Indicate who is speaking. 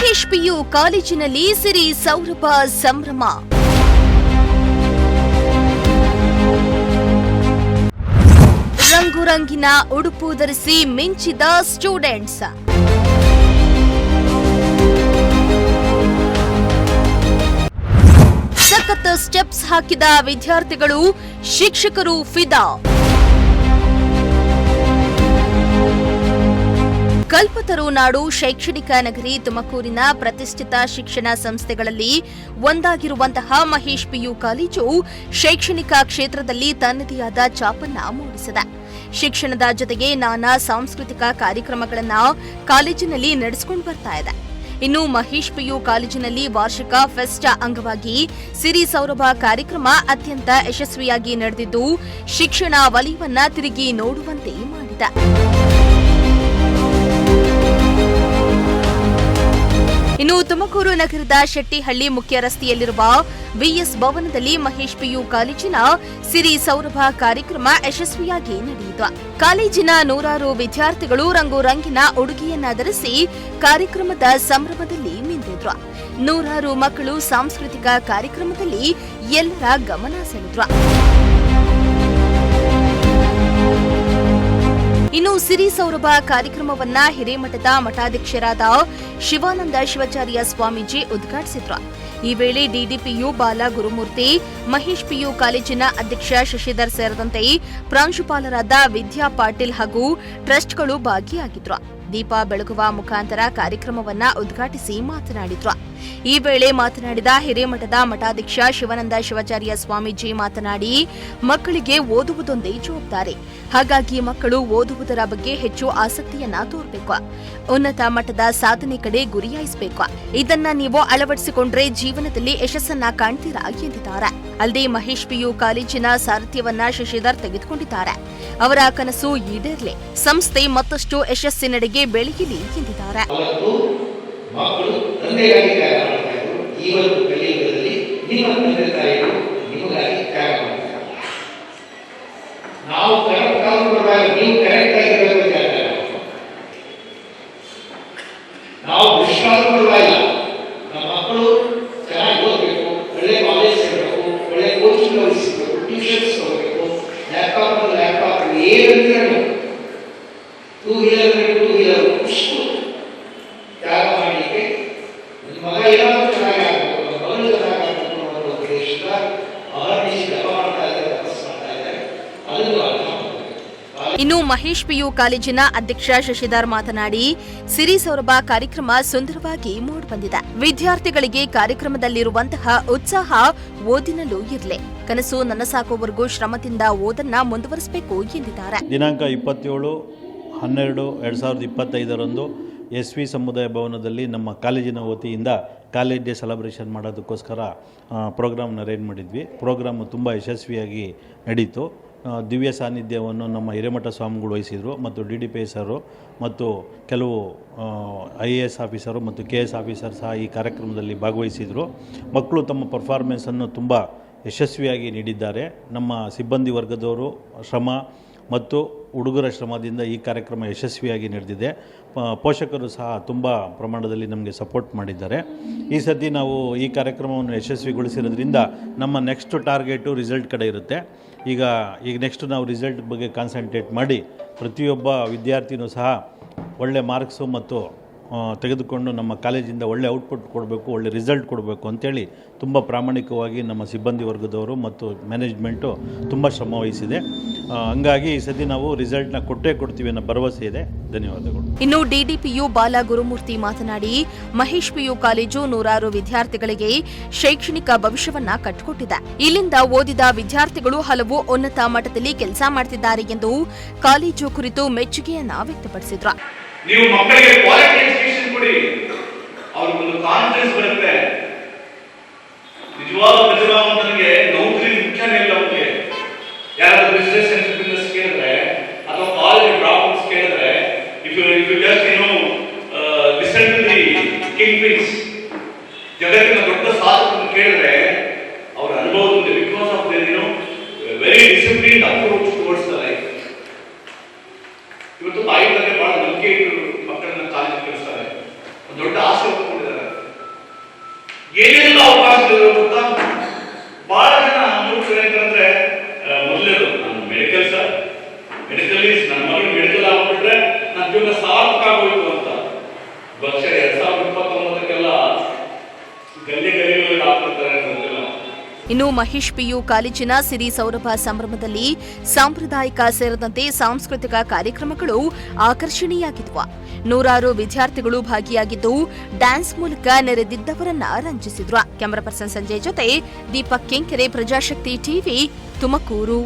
Speaker 1: Mahesh PU ಕಾಲೇಜಿನಲ್ಲಿ ಸಿರಿ ಸೌರಭ ಸಂಭ್ರಮ. ರಂಗುರಂಗಿನ ಉಡುಪು ಧರಿಸಿ ಮಿಂಚಿದ ಸ್ಟೂಡೆಂಟ್ಸ್. ಸಖತ್ ಸ್ಟೆಪ್ಸ್ ಹಾಕಿದ ವಿದ್ಯಾರ್ಥಿಗಳು, ಶಿಕ್ಷಕರು ಫಿದಾ. ಕಲ್ಪತರು ನಾಡು ಶೈಕ್ಷಣಿಕ ನಗರಿ ತುಮಕೂರಿನ ಪ್ರತಿಷ್ಠಿತ ಶಿಕ್ಷಣ ಸಂಸ್ಥೆಗಳಲ್ಲಿ ಒಂದಾಗಿರುವಂತಹ ಮಹೇಶ್ ಪಿಯು ಕಾಲೇಜು ಶೈಕ್ಷಣಿಕ ಕ್ಷೇತ್ರದಲ್ಲಿ ತನ್ನದೇ ಆದ ಛಾಪನ್ನ ಮೂಡಿಸಿದೆ. ಶಿಕ್ಷಣದ ಜೊತೆಗೆ ನಾನಾ ಸಾಂಸ್ಕೃತಿಕ ಕಾರ್ಯಕ್ರಮಗಳನ್ನು ಕಾಲೇಜಿನಲ್ಲಿ ನಡೆಸಿಕೊಂಡು ಬರ್ತಾ ಇದೆ. ಇನ್ನು ಮಹೇಶ್ ಪಿಯು ಕಾಲೇಜಿನಲ್ಲಿ ವಾರ್ಷಿಕ ಫೆಸ್ಟ್ ಅಂಗವಾಗಿ ಸಿರಿ ಸೌರಭ ಕಾರ್ಯಕ್ರಮ ಅತ್ಯಂತ ಯಶಸ್ವಿಯಾಗಿ ನಡೆದಿದ್ದು ಶಿಕ್ಷಣ ವಲಯವನ್ನ ತಿರುಗಿ ನೋಡುವಂತೆ ಮಾಡಿದೆ. ಇನ್ನು ತುಮಕೂರು ನಗರದ ಶೆಟ್ಟಿಹಳ್ಳಿ ಮುಖ್ಯ ರಸ್ತೆಯಲ್ಲಿರುವ ವಿಎಸ್ ಭವನದಲ್ಲಿ ಮಹೇಶ್ ಪಿಯು ಕಾಲೇಜಿನ ಸಿರಿ ಸೌರಭ ಕಾರ್ಯಕ್ರಮ ಯಶಸ್ವಿಯಾಗಿ ನಡೆಯಿತು. ಕಾಲೇಜಿನ ನೂರಾರು ವಿದ್ಯಾರ್ಥಿಗಳು ರಂಗುರಂಗಿನ ಉಡುಗೆಯನ್ನ ಧರಿಸಿ ಕಾರ್ಯಕ್ರಮದ ಸಂಭ್ರಮದಲ್ಲಿ ಮಿಂದಿದ್ರು. ನೂರಾರು ಮಕ್ಕಳು ಸಾಂಸ್ಕೃತಿಕ ಕಾರ್ಯಕ್ರಮದಲ್ಲಿ ಎಲ್ಲರ ಗಮನ ಸೆಳೆದ್ರು. ಇನ್ನು ಸಿರಿ ಸೌರಭ ಕಾರ್ಯಕ್ರಮವನ್ನ ಹಿರೇಮಠದ ಮಠಾಧ್ಯಕ್ಷರಾದ ಶಿವಾನಂದ ಶಿವಾಚಾರ್ಯ ಸ್ವಾಮೀಜಿ ಉದ್ಘಾಟಿಸಿದ್ರು. ಈ ವೇಳೆ ಡಿಡಿಪಿಯು ಬಾಲ ಗುರುಮೂರ್ತಿ, ಮಹೇಶ್ ಪಿಯು ಕಾಲೇಜಿನ ಅಧ್ಯಕ್ಷ ಶಶಿಧರ್ ಸೇರಿದಂತೆ ಪ್ರಾಂಶುಪಾಲರಾದ ವಿದ್ಯಾ ಪಾಟೀಲ್ ಹಾಗೂ ಟ್ರಸ್ಟ್ಗಳು ಭಾಗಿಯಾಗಿದ್ರು. ದೀಪ ಬೆಳಗುವ ಮುಖಾಂತರ ಕಾರ್ಯಕ್ರಮವನ್ನ ಉದ್ಘಾಟಿಸಿ ಮಾತನಾಡಿದ್ರು. ಈ ವೇಳೆ ಮಾತನಾಡಿದ ಹಿರೇಮಠದ ಮಠಾಧ್ಯಕ್ಷ ಶಿವಾನಂದ ಶಿವಾಚಾರ್ಯ ಸ್ವಾಮೀಜಿ ಮಾತನಾಡಿ, ಮಕ್ಕಳಿಗೆ ಓದುವುದೊಂದೇ ಜವಾಬ್ದಾರಿ. ಹಾಗಾಗಿ ಮಕ್ಕಳು ಓದುವುದರ ಬಗ್ಗೆ ಹೆಚ್ಚು ಆಸಕ್ತಿಯನ್ನ ತೋರಬೇಕು. ಉನ್ನತ ಮಟ್ಟದ ಸಾಧನೆ ಕಡೆ ಗುರಿಯಾಯಿಸಬೇಕು. ಇದನ್ನ ನೀವು ಅಳವಡಿಸಿಕೊಂಡ್ರೆ ಜೀವನದಲ್ಲಿ ಯಶಸ್ಸನ್ನ ಕಾಣ್ತೀರಾ ಎಂದಿದ್ದಾರೆ. ಅಲ್ಲದೆ ಮಹೇಶ್ ಪಿಯು ಕಾಲೇಜಿನ ಸಾರಥ್ಯವನ್ನ ಶಶಿಧರ್ ತೆಗೆದುಕೊಂಡಿದ್ದಾರೆ. ಅವರ ಕನಸು ಈಡೇರಲಿ, ಸಂಸ್ಥೆ ಮತ್ತಷ್ಟು ಯಶಸ್ಸಿನೆಡೆಗೆ ಬೆಳೆಯಲಿ ಎಂದಿದ್ದಾರೆ.
Speaker 2: ಮಕ್ಕಳು ತಂದೆಗಾಗಿ ತ್ಯಾಗ ಮಾಡ್ತಾ ಇದ್ರು. ಇವತ್ತು ಕಲಿಯುಗದಲ್ಲಿ ನಿಮ್ಮ ತಂದೆ ತಾಯಿಗಳು ನಿಮಗಾಗಿ ತ್ಯಾಗ ಮಾಡ್ತಾರೆ. ನಾವು ಕರೆಕ್ಟ್ ಕಾಲದಾಗ ನೀವು ಕರೆಕ್ಟ್ ಆಗಿರಬೇಕು. ನಾವು ದುಷ್ಕಾಲಪರವಾಗಿಲ್ಲ. ನಮ್ಮ ಮಕ್ಕಳು ಚೆನ್ನಾಗಿ ಓದಬೇಕು, ಒಳ್ಳೆ ಕಾಲೇಜ್ ಸೇರಬೇಕು, ಒಳ್ಳೆ ಕೋಚಿಂಗ್ ವಹಿಸಬೇಕು, ಟ್ಯೂಷನ್ಸ್ ಹೋಗಬೇಕು, ಲ್ಯಾಪ್ಟಾಪ್ ಏನಂದ್ರೆ ಟೂ ವೀಲರ್ ಅಷ್ಟು ತ್ಯಾಗ ಮಾಡಲಿಕ್ಕೆ ಮಗ ಏನಾದರೂ ಚೆನ್ನಾಗಿ ಆಗಬೇಕು, ಮಗಳು ಚೆನ್ನಾಗಿ ಆಗಬೇಕು ಅನ್ನೋ ಉದ್ದೇಶದ ಅಹರ್ನಿಶಿ ಜಪ ಮಾಡ್ತಾ ಇದ್ದಾರೆ, ತಪಸ್ ಮಾಡ್ತಾ ಇದ್ದಾರೆ. ಅದನ್ನು ಅರ್ಥ ಮಾಡಬೇಕು.
Speaker 1: ಇನ್ನು ಮಹೇಶ್ ಪಿಯು ಕಾಲೇಜಿನ ಅಧ್ಯಕ್ಷ ಶಶಿಧರ್ ಮಾತನಾಡಿ, ಸಿರಿ ಸೌರಭ ಕಾರ್ಯಕ್ರಮ ಸುಂದರವಾಗಿ ಮೂಡಿಬಂದಿದೆ. ವಿದ್ಯಾರ್ಥಿಗಳಿಗೆ ಕಾರ್ಯಕ್ರಮದಲ್ಲಿರುವಂತಹ ಉತ್ಸಾಹ ಓದಿನಲ್ಲೂ ಇರಲಿ. ಕನಸು ನನಸಾಗುವವರೆಗೂ ಶ್ರಮದಿಂದ ಓದನ್ನ ಮುಂದುವರಿಸಬೇಕು ಎಂದಿದ್ದಾರೆ.
Speaker 3: ದಿನಾಂಕ 27/12/2025 SV ಸಮುದಾಯ ಭವನದಲ್ಲಿ ನಮ್ಮ ಕಾಲೇಜಿನ ವತಿಯಿಂದ ಕಾಲೇಜ್ ಡೇ ಸೆಲೆಬ್ರೇಷನ್ ಮಾಡೋದಕ್ಕೋಸ್ಕರ ಪ್ರೋಗ್ರಾಮ್ನ ಅರೇಂಜ್ ಮಾಡಿದ್ವಿ. ಪ್ರೋಗ್ರಾಮು ತುಂಬ ಯಶಸ್ವಿಯಾಗಿ ನಡೀತು. ದಿವ್ಯ ಸಾನ್ನಿಧ್ಯವನ್ನು ನಮ್ಮ ಹಿರೇಮಠ ಸ್ವಾಮಿಗಳು ವಹಿಸಿದರು ಮತ್ತು DDPI ಸರು ಮತ್ತು ಕೆಲವು IAS ಆಫೀಸರು ಮತ್ತು KS ಆಫೀಸರ್ ಸಹ ಈ ಕಾರ್ಯಕ್ರಮದಲ್ಲಿ ಭಾಗವಹಿಸಿದರು. ಮಕ್ಕಳು ತಮ್ಮ ಪರ್ಫಾರ್ಮೆನ್ಸನ್ನು ತುಂಬ ಯಶಸ್ವಿಯಾಗಿ ನೀಡಿದ್ದಾರೆ. ನಮ್ಮ ಸಿಬ್ಬಂದಿ ವರ್ಗದವರು ಶ್ರಮ ಮತ್ತು ಹುಡುಗರ ಶ್ರಮದಿಂದ ಈ ಕಾರ್ಯಕ್ರಮ ಯಶಸ್ವಿಯಾಗಿ ನಡೆದಿದೆ. ಪೋಷಕರು ಸಹ ತುಂಬ ಪ್ರಮಾಣದಲ್ಲಿ ನಮಗೆ ಸಪೋರ್ಟ್ ಮಾಡಿದ್ದಾರೆ. ಈ ಸತಿ ನಾವು ಈ ಕಾರ್ಯಕ್ರಮವನ್ನು ಯಶಸ್ವಿಗೊಳಿಸಿರೋದ್ರಿಂದ ನಮ್ಮ ನೆಕ್ಸ್ಟ್ ಟಾರ್ಗೆಟು ರಿಸಲ್ಟ್ ಕಡೆ ಇರುತ್ತೆ. ಈಗ ನೆಕ್ಸ್ಟ್ ನಾವು ರಿಸಲ್ಟ್ ಬಗ್ಗೆ ಕಾನ್ಸಂಟ್ರೇಟ್ ಮಾಡಿ ಪ್ರತಿಯೊಬ್ಬ ವಿದ್ಯಾರ್ಥಿನೂ ಸಹ ಒಳ್ಳೆ ಮಾರ್ಕ್ಸು ಮತ್ತು ತೆಗೆದುಕೊಂಡು ನಮ್ಮ ಕಾಲೇಜಿಂದ ಒಳ್ಳೆ ಔಟ್ಪುಟ್ ಕೊಡಬೇಕು, ಒಳ್ಳೆ ರಿಸಲ್ಟ್ ಕೊಡಬೇಕು ಅಂತೇಳಿ ತುಂಬ ಪ್ರಾಮಾಣಿಕವಾಗಿ ನಮ್ಮ ಸಿಬ್ಬಂದಿ ವರ್ಗದವರು ಮತ್ತು ಮ್ಯಾನೇಜ್ಮೆಂಟು ತುಂಬ ಶ್ರಮ ವಹಿಸಿದೆ. ಹಂಗಾಗಿ ಈ ಸತಿ ನಾವು ರಿಸಲ್ಟ್ನ ಕೊಡ್ತೀವಿ ಅನ್ನೋ ಭರವಸೆ ಇದೆ. ಧನ್ಯವಾದಗಳು.
Speaker 1: ಇನ್ನು DDPU ಬಾಲ ಗುರುಮೂರ್ತಿ ಮಾತನಾಡಿ, ಮಹೇಶ್ ಪಿಯು ಕಾಲೇಜು ನೂರಾರು ವಿದ್ಯಾರ್ಥಿಗಳಿಗೆ ಶೈಕ್ಷಣಿಕ ಭವಿಷ್ಯವನ್ನ ಕಟ್ಟಿಕೊಟ್ಟಿದೆ. ಇಲ್ಲಿಂದ ಓದಿದ ವಿದ್ಯಾರ್ಥಿಗಳು ಹಲವು ಉನ್ನತ ಮಟ್ಟದಲ್ಲಿ ಕೆಲಸ ಮಾಡುತ್ತಿದ್ದಾರೆ ಎಂದು ಕಾಲೇಜು ಕುರಿತು ಮೆಚ್ಚುಗೆಯನ್ನ ವ್ಯಕ್ತಪಡಿಸಿದ್ರು.
Speaker 4: ನೀವು ಮಕ್ಕಳಿಗೆ ಕ್ವಾಲಿಟಿ ಎಜುಕೇಶನ್ ಕೊಡಿ, ಅವ್ರಿಗೊಂದು ಕಾನ್ಫಿಡೆನ್ಸ್ ಬರುತ್ತೆ. ನಿಜವಾದ ಪ್ರತಿಭಾವಂತನಿಗೆ ನೌಕರಿ ಮುಖ್ಯನೇ ಇಲ್ಲ. ಅವ್ರಿಗೆ ಯಾರಾದ್ರೂ ಬಿಸ್ನೆಸ್ ಎಂಟರ್ಪ್ರಿನರ್ಸ್ ಕೇಳಿದ್ರೆ ಅಥವಾ ಕಾಲೇಜ್ ಡ್ರಾಪ್ಔಟ್ಸ್ ಕೇಳಿದ್ರೆ, if you just listen to the kingpins ಪಿನ್ಸ್, ಜಗತ್ತಿನ ದೊಡ್ಡ ಸಾಧಕರನ್ನು ಕೇಳಿದ್ರೆ ಅವರ ಅನುಭವ because of their very disciplined approach towards the life. ಇವತ್ತು ತಾಯಿ ತಂದೆ ಬಹಳ ನಂಬಿಕೆ ಇಟ್ಟು ಮಕ್ಕಳನ್ನ ಕಾಲೇಜಿಗೆ ಕಳಿಸ್ತಾರೆ, ಒಂದು ದೊಡ್ಡ ಆಸೆ ಹೊತ್ಕೊಂಡಿದ್ದಾರೆ. ಗೊತ್ತಾ, ಬಹಳ ಜನ ಮೂರ್ಖರು ಏನಂತಂದ್ರೆ ಮೊದಲೇದು ನಾನು ಮೆಡಿಕಲ್ ಸರ್, ಮೆಡಿಕಲ್ ನನ್ನ ಮಗನಿಗೆ ಮೆಡಿಕಲ್ ಆಗ್ಬಿಟ್ರೆ ನನ್ನ ಜೀವನ ಸಾರ್ಥಕ ಆಗೋಯ್ತು ಅಂತ. ಬಹುಶಃ 2029 ಗಲ್ಲಿ ಗಲ್ಲಿಗಳಲ್ಲಿ ಆಗ್ತಿರ್ತಾರೆ ಅಂತ ಗೊತ್ತಿಲ್ಲ.
Speaker 1: ಇನ್ನು ಮಹೇಶ್ ಪಿಯು ಕಾಲೇಜಿನ ಸಿರಿ ಸೌರಭ ಸಂಭ್ರಮದಲ್ಲಿ ಸಾಂಪ್ರದಾಯಿಕ ಸೇರಿದಂತೆ ಸಾಂಸ್ಕೃತಿಕ ಕಾರ್ಯಕ್ರಮಗಳು ಆಕರ್ಷಣೀಯಾಗಿದ್ವು. ನೂರಾರು ವಿದ್ಯಾರ್ಥಿಗಳು ಭಾಗಿಯಾಗಿದ್ದು ಡ್ಯಾನ್ಸ್ ಮೂಲಕ ನೆರೆದಿದ್ದವರನ್ನ ರಂಜಿಸಿದ್ರು. ಕ್ಯಾಮರಾ ಪರ್ಸನ್ ಸಂಜಯ್ ಜೊತೆ ದೀಪಕ್ ಕೆಂಕೆರೆ, ಪ್ರಜಾಶಕ್ತಿ ಟಿವಿ, ತುಮಕೂರು.